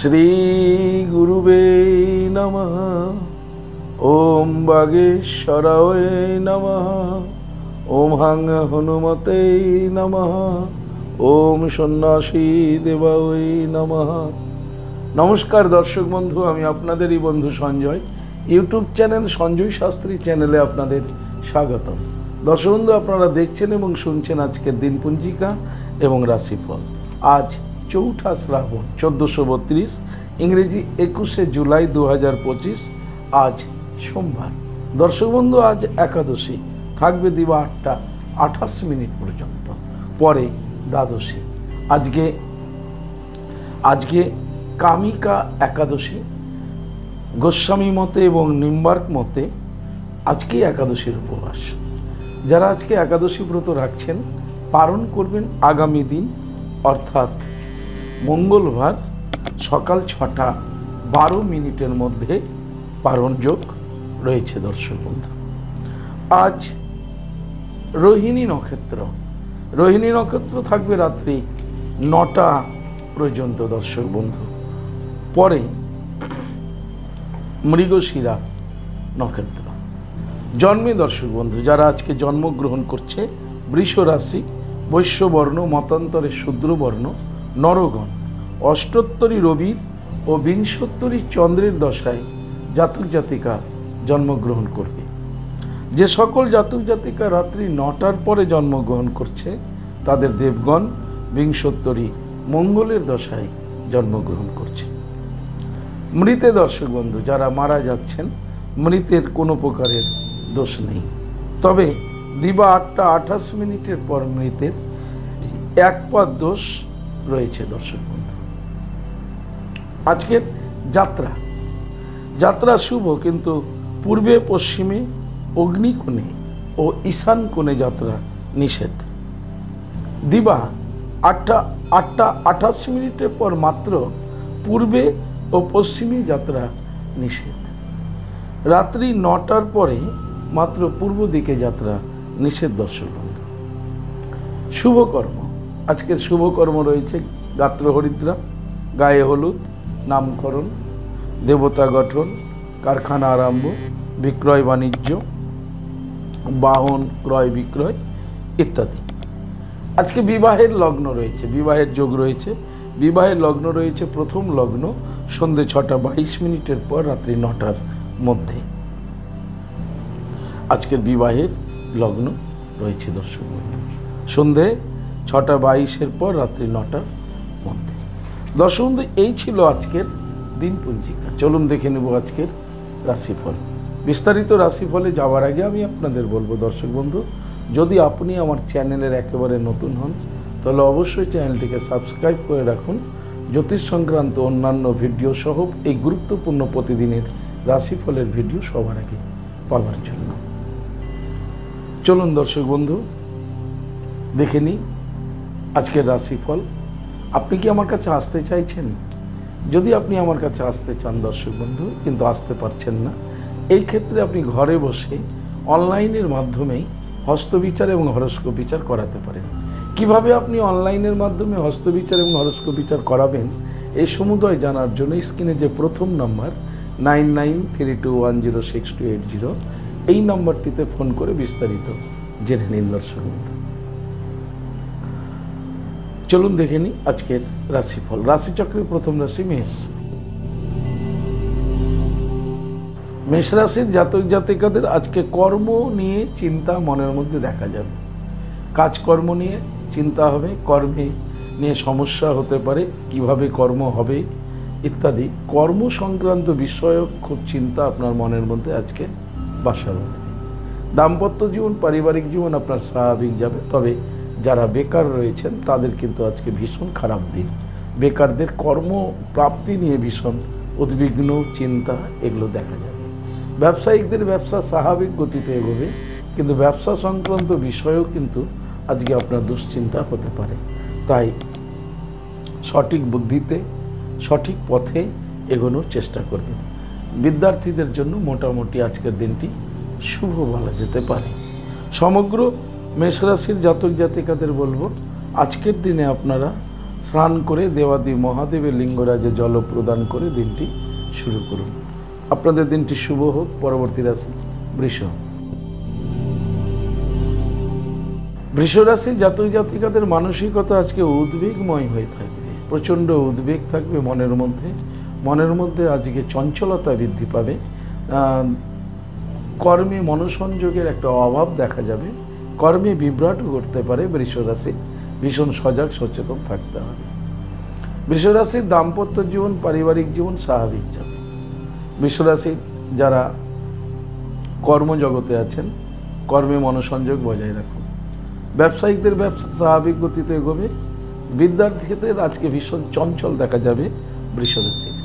শ্রী গুরুবে নমঃ। ওম বাগেশ্বরায় নমঃ। ওম হাং হনুমতে নমঃ। ওম সন্ন্যাসী দেবায় নমঃ। নমস্কার দর্শক বন্ধু, আমি আপনাদেরই বন্ধু সঞ্জয়। ইউটিউব চ্যানেল সঞ্জয় শাস্ত্রী চ্যানেলে আপনাদের স্বাগতম। দর্শক বন্ধু, আপনারা দেখছেন এবং শুনছেন আজকের দিনপঞ্জিকা এবং রাশিফল। আজ 4 শ্রাবণ 1432, ইংরেজি 21 জুলাই 2025। আজ সোমবার। দর্শক বন্ধু, আজ একাদশী, থাকবে দিবা 8টা 28 মিনিট পর্যন্ত, পরে দ্বাদশী। আজকে কামিকা একাদশী। গোস্বামী মতে এবং নিম্বার্ক মতে আজকে একাদশীর উপবাস। যারা আজকে একাদশী ব্রত রাখছেন, পালন করবেন আগামী দিন, অর্থাৎ মঙ্গলবার সকাল 6টা 12 মিনিটের মধ্যে পালন যোগ রয়েছে। দর্শক বন্ধু, আজ রোহিণী নক্ষত্র। রোহিণী নক্ষত্র থাকবে রাত্রি 9টা পর্যন্ত। দর্শক বন্ধু, পরে মৃগশিরা নক্ষত্র। জন্মে দর্শক বন্ধু, যারা আজকে জন্মগ্রহণ করছে, বৃষ রাশি, বৈশ্যবর্ণ, মতান্তরে শূদ্রবর্ণ, নরগণ, অষ্টোত্তরী রবির ও বিংশোত্তরী চন্দ্রের দশায় জাতক জাতিকা জন্মগ্রহণ করবে। যে সকল জাতক জাতিকা রাত্রি 9টার পরে জন্মগ্রহণ করছে, তাদের দেবগণ বিংশোত্তরী মঙ্গলের দশায় জন্মগ্রহণ করছে। মৃতে দর্শক বন্ধু, যারা মারা যাচ্ছেন, মৃতের কোনো প্রকারের দোষ নেই, তবে দিবা 8টা 28 মিনিটের পর মৃতের এক পাদ দোষ রয়েছে। দর্শক বন্ধু, আজকের যাত্রা শুভ, কিন্তু পূর্বে পশ্চিমে, অগ্নিকোণে ও ঈশান কোণে যাত্রা নিষেধ। দিবা 8টা 28 মিনিটের পর মাত্র পূর্বে ও পশ্চিমে যাত্রা নিষেধ। রাত্রি 9টার পরে মাত্র পূর্ব দিকে যাত্রা নিষেধ। দর্শক বন্ধু, শুভকর্ম। আজকের শুভকর্ম রয়েছে গাত্র হরিদ্রা, গায়ে হলুদ, নামকরণ, দেবতা গঠন, কারখানা আরম্ভ, বিক্রয় বাণিজ্য, বাহন ক্রয় বিক্রয় ইত্যাদি। আজকে বিবাহের লগ্ন রয়েছে, বিবাহের যোগ রয়েছে। বিবাহের লগ্ন রয়েছে প্রথম লগ্ন সন্ধ্যে 6টা 22 মিনিটের পর রাত্রি 9টার মধ্যে। আজকের বিবাহের লগ্ন রয়েছে দর্শক বন্ধু, সন্ধ্যে 6টা 22-এর পর রাত্রি 9টার মধ্যে। দর্শক বন্ধু, এই ছিল আজকের দিন পঞ্জিকা। চলুন দেখে নেব আজকের রাশিফল। বিস্তারিত রাশিফলে যাওয়ার আগে আমি আপনাদের বলবো দর্শক বন্ধু, যদি আপনি আমার চ্যানেলের একেবারে নতুন হন, তাহলে অবশ্যই চ্যানেলটিকে সাবস্ক্রাইব করে রাখুন। জ্যোতিষ সংক্রান্ত অন্যান্য ভিডিও সহ এই গুরুত্বপূর্ণ প্রতিদিনের রাশিফলের ভিডিও সবার আগে পাওয়ার জন্য। চলুন দর্শক বন্ধু, দেখে নিই আজকের রাশিফল। আপনি কি আমার কাছে আসতে চাইছেন? যদি আপনি আমার কাছে আসতে চান দর্শক বন্ধু, কিন্তু আসতে পারছেন না, এই ক্ষেত্রে আপনি ঘরে বসে অনলাইনের মাধ্যমেই হস্তবিচার এবং হরস্কোপ বিচার করাতে পারেন। কিভাবে আপনি অনলাইনের মাধ্যমে হস্তবিচার এবং হরস্কোপ বিচার করাবেন, এই সমুদয় জানার জন্য স্ক্রিনে যে প্রথম নাম্বার 9932106280, এই নাম্বারটিতে ফোন করে বিস্তারিত জেনে নিন দর্শক বন্ধু। চলুন দেখে নিই আজকের রাশিফল। রাশিচক্রের প্রথম রাশি মেষ। মেষ রাশির জাতক জাতিকাদের আজকে কর্ম নিয়ে চিন্তা মনের মধ্যে দেখা যাবে। কাজকর্ম নিয়ে চিন্তা হবে, কর্মে নিয়ে সমস্যা হতে পারে, কিভাবে কর্ম হবে ইত্যাদি কর্ম সংক্রান্ত বিষয়ক খুব চিন্তা আপনার মনের মধ্যে আজকে বাসা বাঁধবে। দাম্পত্য জীবন, পারিবারিক জীবন আপনার স্বাভাবিক যাবে, তবে যারা বেকার রয়েছেন তাদের কিন্তু আজকে ভীষণ খারাপ দিন। বেকারদের কর্মপ্রাপ্তি নিয়ে ভীষণ উদ্বিগ্ন, চিন্তা এগুলো দেখা যাবে। ব্যবসায়িকদের ব্যবসা স্বাভাবিক গতিতে এগোবে, কিন্তু ব্যবসা সংক্রান্ত বিষয়েও কিন্তু আজকে আপনার দুশ্চিন্তা হতে পারে। তাই সঠিক বুদ্ধিতে সঠিক পথে এগোনোর চেষ্টা করবেন। বিদ্যার্থীদের জন্য মোটামুটি আজকের দিনটি শুভ বলা যেতে পারে। সমগ্র মেষ রাশির জাতক জাতিকাদের বলবো, আজকের দিনে আপনারা স্নান করে দেবাদি মহাদেবের লিঙ্গরাজে জল প্রদান করে দিনটি শুরু করুন। আপনাদের দিনটি শুভ হোক। পরবর্তী রাশি বৃষ। বৃষ রাশি জাতক জাতিকাদের মানসিকতা আজকে উদ্বেগময় হয়ে থাকবে। প্রচণ্ড উদ্বেগ থাকবে মনের মধ্যে আজকে চঞ্চলতা বৃদ্ধি পাবে। কর্মে মনোসংযোগের একটা অভাব দেখা যাবে। কর্মে বিভ্রাটও করতে পারে বৃষ রাশি। ভীষণ সজাগ সচেতন থাকতে হবে। বৃষ রাশির দাম্পত্য জীবন পারিবারিক জীবন স্বাভাবিক যাবে। বৃষ রাশির যারা কর্মজগতে আছেন কর্মে মনোসংযোগ বজায় রাখুন। ব্যবসায়িকদের ব্যবসা স্বাভাবিক গতিতে এগোবে। বিদ্যার্থীদের আজকে ভীষণ চঞ্চল দেখা যাবে বৃষ রাশির।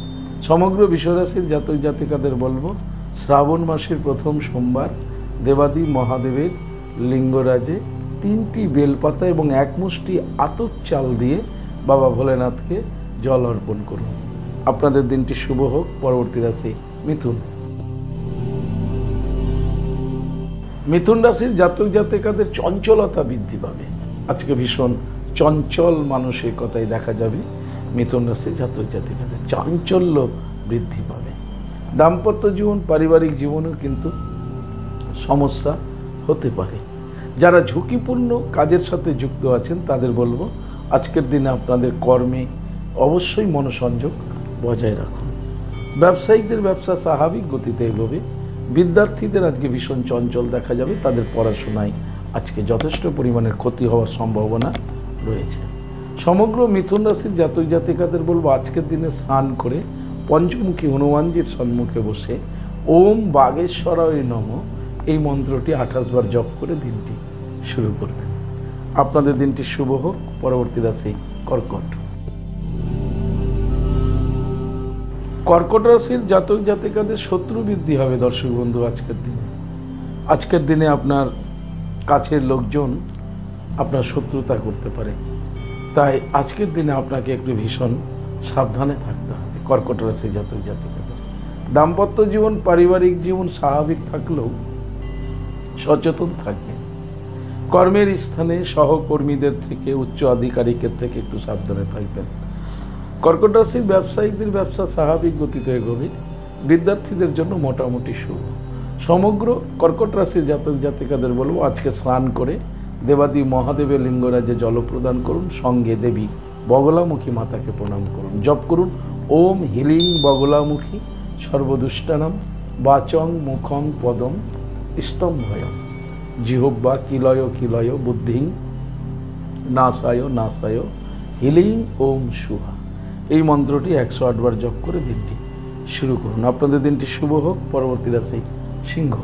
সমগ্র বৃষ রাশির জাতক জাতিকাদের বলবো, শ্রাবণ মাসের প্রথম সোমবার দেবাদি মহাদেবের লিঙ্গরাজে 3টি বেলপাতা এবং 1 মুষ্টি আতপ চাল দিয়ে বাবা ভোলেনাথকে জল অর্পণ করুন। আপনাদের দিনটি শুভ হোক। পরবর্তী রাশি মিথুন। মিথুন রাশির জাতক জাতিকাদের চঞ্চলতা বৃদ্ধি পাবে। আজকে ভীষণ চঞ্চল মানসিকতায় দেখা যাবে মিথুন রাশির জাতক জাতিকাদের। চাঞ্চল্য বৃদ্ধি পাবে। দাম্পত্য জীবন পারিবারিক জীবনেও কিন্তু সমস্যা হতে পারে। যারা ঝুঁকিপূর্ণ কাজের সাথে যুক্ত আছেন তাদের বলবো, আজকের দিনে আপনাদের কর্মে অবশ্যই মনোসংযোগ বজায় রাখুন। ব্যবসায়িকদের ব্যবসা স্বাভাবিক গতিতে এগোবে। বিদ্যার্থীদের আজকে ভীষণ চঞ্চল দেখা যাবে। তাদের পড়াশোনায় আজকে যথেষ্ট পরিমাণের ক্ষতি হওয়ার সম্ভাবনা রয়েছে। সমগ্র মিথুন রাশির জাতক জাতিকাদের বলবো, আজকের দিনে স্নান করে পঞ্চমুখী হনুমানজির সম্মুখে বসে ওম বাগেশ্বরায় নমঃ এই মন্ত্রটি 28 বার জপ করে দিনটি শুরু করবেন। আপনাদের দিনটি শুভ হোক। পরবর্তী রাশি কর্কট। কর্কট রাশির জাতক জাতিকাদের শত্রু বৃদ্ধি হবে দর্শক বন্ধু। আজকের দিনে আপনার কাছের লোকজন আপনার শত্রুতা করতে পারে। তাই আজকের দিনে আপনাকে একটু ভীষণ সাবধানে থাকতে হবে কর্কট রাশির জাতক জাতিকাদের। দাম্পত্য জীবন পারিবারিক জীবন স্বাভাবিক থাকলেও সচেতন থাকবেন। কর্মের স্থানে সহকর্মীদের থেকে উচ্চ আধিকারিকের থেকে একটু সাবধানে থাকবেন। কর্কট রাশির ব্যবসায়িকদের ব্যবসা স্বাভাবিক গতিতে এগোবে। বিদ্যার্থীদের জন্য মোটামুটি শুভ। সমগ্র কর্কট রাশির জাতক জাতিকাদের বলবো, আজকে স্নান করে দেবাদি মহাদেবের লিঙ্গরাজে জল প্রদান করুন। সঙ্গে দেবী বগলামুখী মাতাকে প্রণাম করুন। জপ করুন ওম হিলিং বগলামুখী সর্বদুষ্টানাম বাচং মুখং পদম স্তম্ভয় জিহ্বা কিলয় কিলয় বুদ্ধিং নাসায় নাসায় হিলিং ওম সুহা এই মন্ত্রটি 108 বার জপ করে দিনটি শুরু করুন। আপনাদের দিনটি শুভ হোক। পরবর্তী রাশি সিংহ।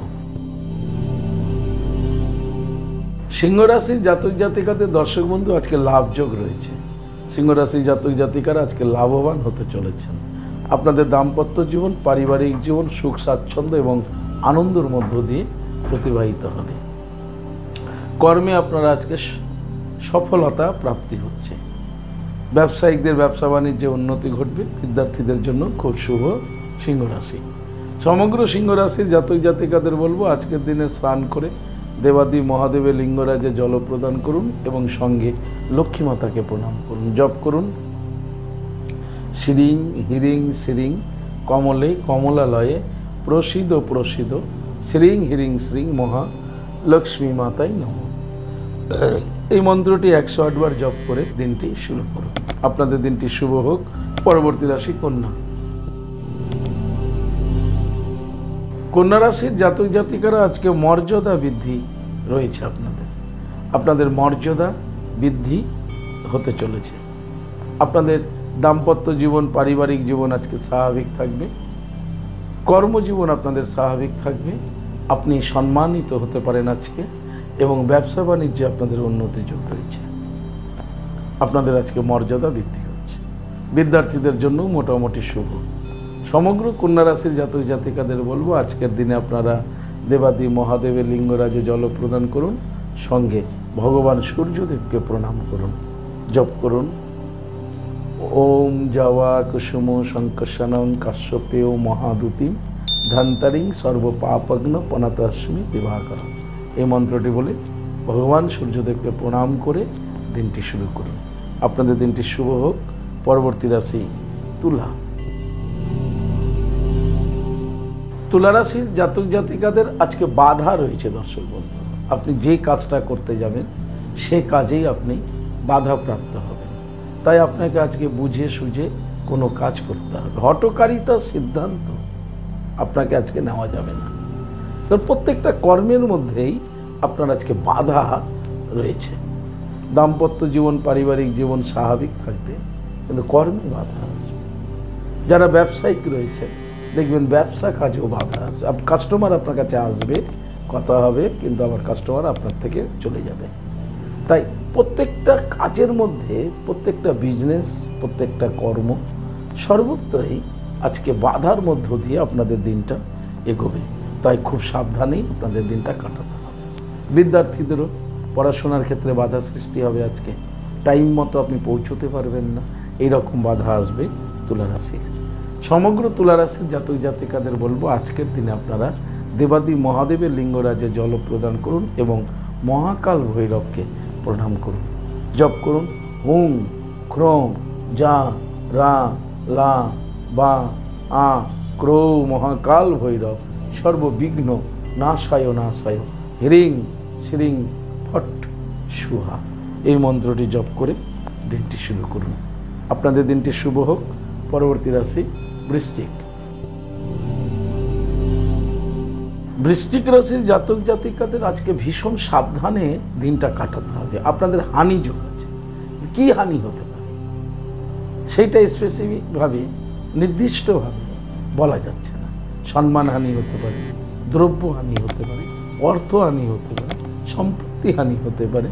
সিংহ রাশির জাতক জাতিকাদের দর্শক বন্ধু আজকে লাভযোগ রয়েছে। সিংহ রাশির জাতক জাতিকারা আজকে লাভবান হতে চলেছেন। আপনাদের দাম্পত্য জীবন পারিবারিক জীবন সুখ স্বাচ্ছন্দ্য এবং আনন্দের মধ্য দিয়ে প্রতিবাহিত হবে। কর্মে আপনারা আজকে সফলতা প্রাপ্তি হচ্ছে। ব্যবসায়িকদের ব্যবসা বাণিজ্যে উন্নতি ঘটবে। বিদ্যার্থীদের জন্য খুব শুভ সিংহ রাশি। সমগ্র সিংহ রাশির জাতক জাতিকাদের বলবো, আজকের দিনে স্নান করে দেবাদি মহাদেবের লিঙ্গরাজে জল প্রদান করুন এবং সঙ্গে লক্ষ্মী মাতাকে প্রণাম করুন। জপ করুন শ্রীং হিরিং শ্রীং কমলে কমলালয়ে প্রসিদ প্রসিদ শ্রীং হিরিং শ্রীং মহা লক্ষ্মী মাতাই নমঃ এই মন্ত্রটি 108 বার জপ করে দিনটি শুরু করুন। আপনাদের দিনটি শুভ হোক। পরবর্তী রাশি কন্যা। কন্যা রাশির জাতক জাতিকারা আজকে মর্যাদা বৃদ্ধি রয়েছে। আপনাদের মর্যাদা বৃদ্ধি হতে চলেছে। আপনাদের দাম্পত্য জীবন পারিবারিক জীবন আজকে স্বাভাবিক থাকবে। কর্মজীবন আপনাদের স্বাভাবিক থাকবে। আপনি সম্মানিত হতে পারেন আজকে এবং ব্যবসা বাণিজ্যে আপনাদের উন্নতি যোগ রয়েছে। আপনাদের আজকে মর্যাদা বৃদ্ধি হচ্ছে। বিদ্যার্থীদের জন্য মোটামুটি শুভ। সমগ্র কন্যা রাশির জাতক জাতিকাদের বলবো, আজকের দিনে আপনারা দেবাদি মহাদেবের লিঙ্গরাজে জল প্রদান করুন। সঙ্গে ভগবান সূর্যদেবকে প্রণাম করুন। জপ করুন ওম যাওয়া কুসুম শঙ্কর্ষণং কাশ্যপেয় মহাদূতিম ধান্তারিং সর্বপাপগ্ন পনাতাস্মি দিবাকর এই মন্ত্রটি বলে ভগবান সূর্যদেবকে প্রণাম করে দিনটি শুরু করুন। আপনাদের দিনটি শুভ হোক। পরবর্তী রাশি তুলা। তুলা রাশির জাতক জাতিকাদের আজকে বাধা রয়েছে দর্শক বন্ধু। আপনি যে কাজটা করতে যাবেন সে কাজেই আপনি বাধাপ্রাপ্ত হবেন। তাই আপনাকে আজকে বুঝে সুঝে কোনো কাজ করতে হবে। হঠকারিতার সিদ্ধান্ত আপনাকে আজকে নেওয়া যাবে না, কারণ প্রত্যেকটা কর্মের মধ্যেই আপনার আজকে বাধা রয়েছে। দাম্পত্য জীবন পারিবারিক জীবন স্বাভাবিক থাকবে, কিন্তু কর্মে বাধা আসবে। যারা ব্যবসায়িক রয়েছে দেখবেন ব্যবসা কাজেও বাধা আসবে। কাস্টমার আপনার কাছে আসবে, কথা হবে, কিন্তু আবার কাস্টমার আপনার থেকে চলে যাবে। তাই প্রত্যেকটা কাজের মধ্যে, প্রত্যেকটা বিজনেস, প্রত্যেকটা কর্ম সর্বত্রই আজকে বাধার মধ্য দিয়ে আপনাদের দিনটা এগোবে। তাই খুব সাবধানেই আপনাদের দিনটা কাটাতে হবে। বিদ্যার্থীদেরও পড়াশোনার ক্ষেত্রে বাধা সৃষ্টি হবে। আজকে টাইম মতো আপনি পৌঁছতে পারবেন না, এইরকম বাধা আসবে তুলা রাশির। সমগ্র তুলা রাশির জাতক জাতিকাদের বলবো আজকের দিনে আপনারা দেবাদি মহাদেবের লিঙ্গরাজে জল প্রদান করুন এবং মহাকাল ভৈরবকে প্রণাম করুন। জপ করুন হুম ক্রোম যা রা লা বা আ ক্রো মহাকাল ভৈরব সর্ববিঘ্ন নাশায় নাশায় হ্রিং শ্রিং ফট সুহা। এই মন্ত্রটি জপ করে দিনটি শুরু করুন। আপনাদের দিনটি শুভ হোক। পরবর্তী রাশি বৃশ্চিক। বৃশ্চিক রাশির জাতক জাতিকাদের আজকে ভীষণ সাবধানে দিনটা কাটাতে হবে। আপনাদের হানি যোগ আছে। কি হানি হতে পারে সেইটা স্পেসিফিকভাবে নির্দিষ্টভাবে বলা যাচ্ছে না। সম্মানহানি হতে পারে, দ্রব্যহানি হতে পারে, অর্থহানি হতে পারে, সম্পত্তি হানি হতে পারে,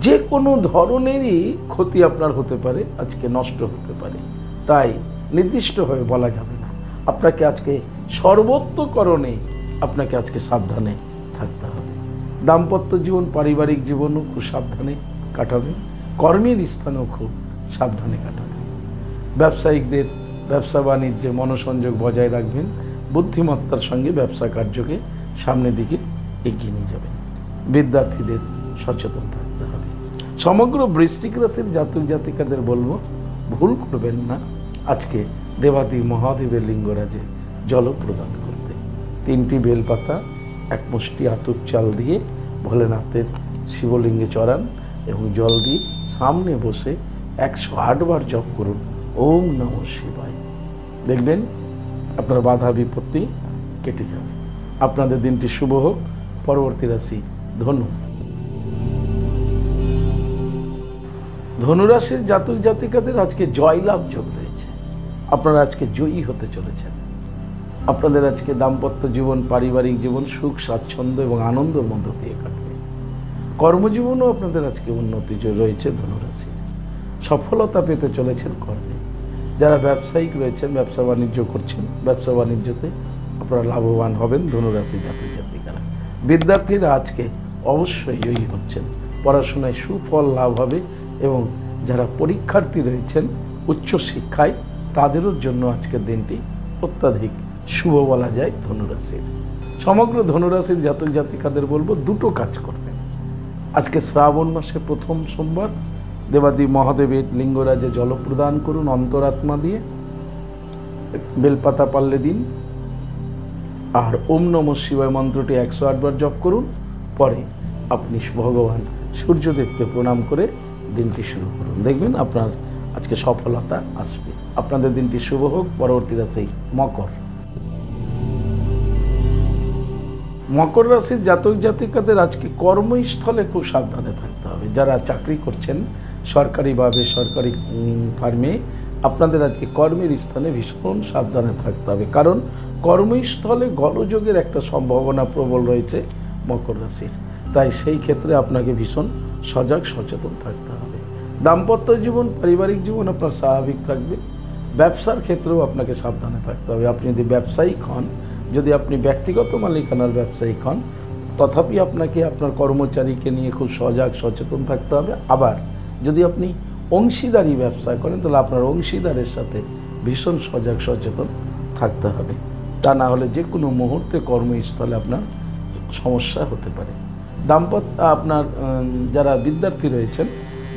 যে কোনো ধরনেরই ক্ষতি আপনার হতে পারে, আজকে নষ্ট হতে পারে। তাই নির্দিষ্টভাবে বলা যাবে না। আপনাকে আজকে সর্বত্রকরণে আপনাকে আজকে সাবধানে থাকতে হবে। দাম্পত্য জীবন পারিবারিক জীবনও খুব সাবধানে কাটাবেন। কর্মের স্থানেও খুব সাবধানে কাটাবেন। ব্যবসায়িকদের ব্যবসা বাণিজ্যে মনোসংযোগ বজায় রাখবেন। বুদ্ধিমত্তার সঙ্গে ব্যবসা কার্যকে সামনের দিকে এগিয়ে নিয়ে যাবেন। বিদ্যার্থীদের সচেতন থাকতে হবে। সমগ্র বৃশ্চিক রাশির জাতক জাতিকাদের বলবো ভুল করবেন না আজকে দেবাদি মহাদেবের লিঙ্গরাজে জল প্রদান করতে। 3টি বেলপাতা, 1 মুষ্টি আতপ চাল দিয়ে ভোলেনাথের শিবলিঙ্গে চড়ান এবং জল দিয়ে সামনে বসে 108 বার জপ করুন ওম নমঃ শিবায়। দেখবেন আপনার বাধা বিপত্তি কেটে যাবে। আপনাদের দিনটি শুভ হোক। পরবর্তী রাশি ধনু। ধনুরাশির জাতক জাতিকাদের আজকে জয়লাভ যোগ রয়েছে। আপনারা আজকে জয়ী হতে চলেছেন। আপনাদের আজকে দাম্পত্য জীবন পারিবারিক জীবন সুখ স্বাচ্ছন্দ্য এবং আনন্দের মধ্য দিয়ে কাটবে। কর্মজীবনও আপনাদের আজকে উন্নতি রয়েছে। ধনুরাশির সফলতা পেতে চলেছেন কর্মে। যারা ব্যবসায়িক রয়েছেন, ব্যবসা বাণিজ্য করছেন, ব্যবসা বাণিজ্যতে আপনারা লাভবান হবেন। ধনুরাশি জাতক জাতিকারা বিদ্যার্থীরা আজকে অবশ্যই জয়ী হচ্ছেন। পড়াশোনায় সুফল লাভ হবে এবং যারা পরীক্ষার্থী রয়েছেন উচ্চশিক্ষায় তাদেরও জন্য আজকের দিনটি অত্যাধিক শুভ বলা যায় ধনুরাশির। সমগ্র ধনুরাশির জাতক জাতিকাদের বলবো দুটো কাজ করবেন। আজকে শ্রাবণ মাসে প্রথম সোমবার দেবাদি মহাদেবের লিঙ্গরাজে জল প্রদান করুন অন্তরাত্মা দিয়ে, বেলপাতা পারলে দিন, আর ওম নমঃ শিবায় মন্ত্রটি 108 বার জপ করুন। পরে আপনি ভগবান সূর্যদেবকে প্রণাম করে দিনটি শুরু করুন। দেখবেন আপনার আজকে সফলতা আসবে। আপনাদের দিনটি শুভ হোক। পরবর্তী রাশি মকর। মকর রাশির জাতক জাতিকাদের আজকে কর্মস্থলে খুব সাবধানে থাকতে হবে। যারা চাকরি করছেন সরকারি বা বেসরকারি ফার্মে, আপনাদের আজকে কর্মের স্থানে ভীষণ সাবধানে থাকতে হবে, কারণ কর্মস্থলে গোলযোগের একটা সম্ভাবনা প্রবল রয়েছে মকর রাশির। তাই সেই ক্ষেত্রে আপনাকে ভীষণ সজাগ সচেতন থাকতে হবে। দাম্পত্য জীবন পারিবারিক জীবন আপনার স্বাভাবিক থাকবে। ব্যবসার ক্ষেত্রেও আপনাকে সাবধানে থাকতে হবে। আপনি যদি ব্যবসায়িক হন, যদি আপনি ব্যক্তিগত মালিকানার ব্যবসায়িক হন, তথাপি আপনাকে আপনার কর্মচারীকে নিয়ে খুব সজাগ সচেতন থাকতে হবে। আবার যদি আপনি অংশীদারি ব্যবসা করেন তাহলে আপনার অংশীদারের সাথে ভীষণ সজাগ সচেতন থাকতে হবে। তা না হলে যে কোনো মুহূর্তে কর্মস্থলে আপনার সমস্যা হতে পারে। আপনার যারা বিদ্যার্থী রয়েছেন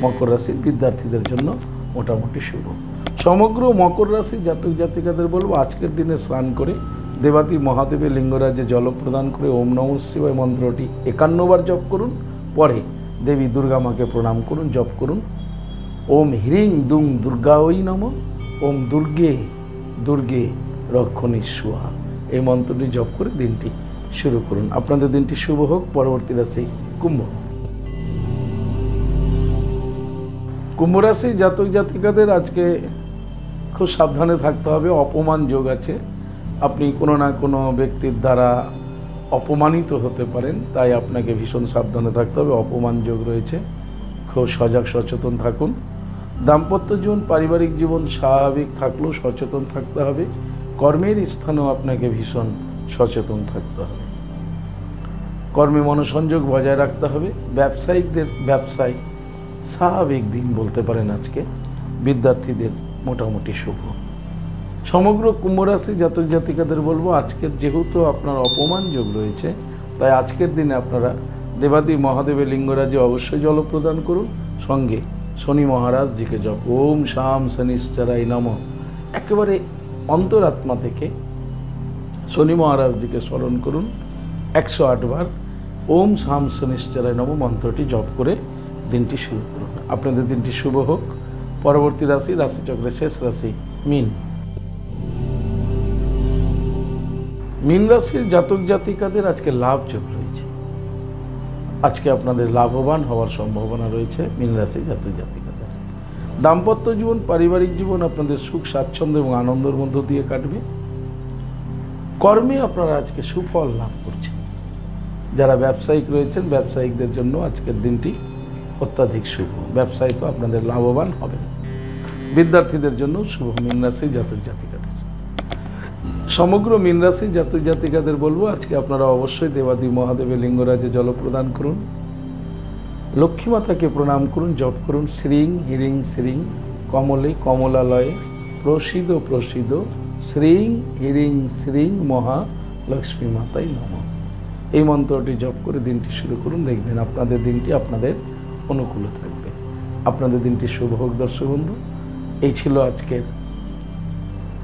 মকর রাশির বিদ্যার্থীদের জন্য মোটামুটি শুভ। সমগ্র মকর রাশির জাতক জাতিকাদের বলবো আজকের দিনে স্নান করে দেবাদি মহাদেবের লিঙ্গরাজে জল প্রদান করে ওম নমঃ শিবায় মন্ত্রটি 51 বার জপ করুন। পরে দেবী দুর্গা মাকে প্রণাম করুন, জপ করুন ওম হ্রিং দুং দুর্গাঐ নমঃ, ওম দুর্গে দুর্গে রক্ষণী স্বাহা। এই মন্ত্রটি জপ করে দিনটি শুরু করুন। আপনাদের দিনটি শুভ হোক। পরবর্তী রাশি কুম্ভ। কুম্ভ রাশি জাতক জাতিকাদের আজকে খুব সাবধানে থাকতে হবে। অপমান যোগ আছে, আপনি কোনো না কোনো ব্যক্তির দ্বারা অপমানিত হতে পারেন, তাই আপনাকে ভীষণ সাবধানে থাকতে হবে। অপমান যোগ রয়েছে, খুব সজাগ সচেতন থাকুন। দাম্পত্য জীবন পারিবারিক জীবন স্বাভাবিক থাকলেও সচেতন থাকতে হবে। কর্মের স্থানেও আপনাকে ভীষণ সচেতন থাকতে হবে। কর্মে মনোসংযোগ বজায় রাখতে হবে। ব্যবসায়িকদের ব্যবসায় স্বাভাবিক দিন বলতে পারেন আজকে। বিদ্যার্থীদের মোটামুটি শুভ। সমগ্র কুম্ভ রাশি জাতক জাতিকাদের বলবো আজকের যেহেতু আপনার অপমান যোগ রয়েছে, তাই আজকের দিনে আপনারা দেবাদি মহাদেবের লিঙ্গরাজে অবশ্যই জল প্রদান করুন। সঙ্গে শনি মহারাজজিকে জপ ওম শাম শনিশ্চরাই নমঃ একেবারে অন্তরাত্মা থেকে শনি মহারাজজিকে স্মরণ করুন 108 বার। ওম শাম শনিশ্চরাই নমঃ মন্ত্রটি জপ করে দিনটি শুরু করুন। আপনাদের দিনটি শুভ হোক। পরবর্তী রাশি রাশিচক্রের শেষ রাশি মীন। মীন রাশির জাতক জাতিকাদের আজকে লাভ যোগ রয়েছে। আজকে আপনাদের লাভবান হওয়ার সম্ভাবনা রয়েছে মীন রাশির জাতক জাতিকাদের। দাম্পত্য জীবন পারিবারিক জীবন আপনাদের সুখ স্বাচ্ছন্দ্য এবং আনন্দের মধ্য দিয়ে কাটবে। কর্মে আপনারা আজকে সুফল লাভ করছেন। যারা ব্যবসায়িক রয়েছেন ব্যবসায়িকদের জন্য আজকের দিনটি অত্যাধিক শুভ। ব্যবসায় তো আপনাদের লাভবান হবেন। বিদ্যার্থীদের জন্য শুভ মীন রাশির জাতক জাতিকাদের। সমগ্র মীন রাশির জাতক জাতিকাদের বলবো আজকে আপনারা অবশ্যই দেবাদি মহাদেবের লিঙ্গরাজে জল প্রদান করুন। লক্ষ্মী মাতাকে প্রণাম করুন, জপ করুন শ্রীং হিরিং শ্রীং কমলে কমলালয়ে প্রসিদ প্রসিদ শ্রীং হিরিং শ্রীং মহালক্ষ্মী মাতাই নমঃ। এই মন্ত্রটি জপ করে দিনটি শুরু করুন। দেখবেন আপনাদের দিনটি আপনাদের অনুকূলে থাকবে। আপনাদের দিনটি শুভ হোক। দর্শক বন্ধু, এই ছিল আজকের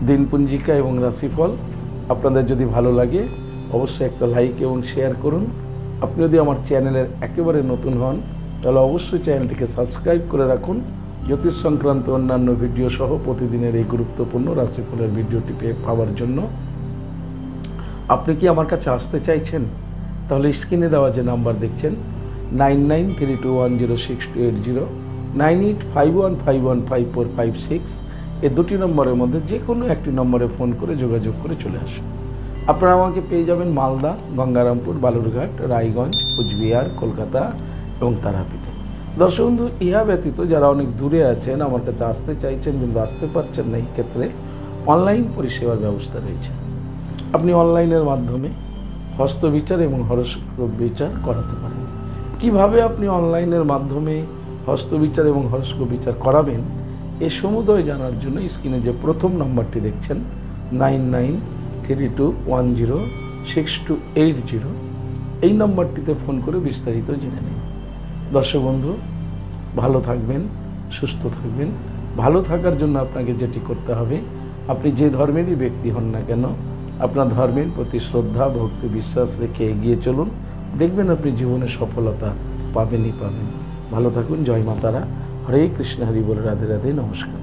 দিনপঞ্জিকা এবং রাশিফল। আপনাদের যদি ভালো লাগে অবশ্যই একটা লাইক এবং শেয়ার করুন। আপনি যদি আমার চ্যানেলের একেবারে নতুন হন তাহলে অবশ্যই চ্যানেলটিকে সাবস্ক্রাইব করে রাখুন। জ্যোতিষ সংক্রান্ত অন্যান্য ভিডিও সহ প্রতিদিনের এই গুরুত্বপূর্ণ রাশিফলের ভিডিওটি পাওয়ার জন্য আপনি কি আমার কাছে আসতে চাইছেন? তাহলে স্ক্রিনে দেওয়া যে নাম্বার দেখছেন 9932106280 9851515456 এই দুটি নম্বরের মধ্যে যে কোনো একটি নম্বরে ফোন করে যোগাযোগ করে চলে আসুন। আপনারা আমাকে পেয়ে যাবেন মালদা, গঙ্গারামপুর, বালুরঘাট, রায়গঞ্জ, কুচবিহার, কলকাতা এবং তারাপীঠে। দর্শক বন্ধু, ইহা ব্যতীত যারা অনেক দূরে আছেন আমার কাছে আসতে চাইছেন কিন্তু আসতে পারছেন না, এই ক্ষেত্রে অনলাইন পরিষেবার ব্যবস্থা রয়েছে। আপনি অনলাইনের মাধ্যমে হস্তবিচার এবং হরস্কোপ বিচার করাতে পারেন। কিভাবে আপনি অনলাইনের মাধ্যমে হস্তবিচার এবং হরস্কোপ বিচার করাবেন এই সমুদয় জানার জন্য স্ক্রিনে যে প্রথম নম্বরটি দেখছেন 9932106280 এই নম্বরটিতে ফোন করে বিস্তারিত জেনে নিন। দর্শক বন্ধু, ভালো থাকবেন, সুস্থ থাকবেন। ভালো থাকার জন্য আপনাকে যেটি করতে হবে, আপনি যে ধর্মেরই ব্যক্তি হন না কেন আপনার ধর্মের প্রতি শ্রদ্ধা ভক্তি বিশ্বাস রেখে এগিয়ে চলুন। দেখবেন আপনি জীবনে সফলতা পাবেনই পাবেন। ভালো থাকুন। জয় মাতারা। হরে কৃষ্ণ, হরি বল, রাধে রাধে, নমস্কার।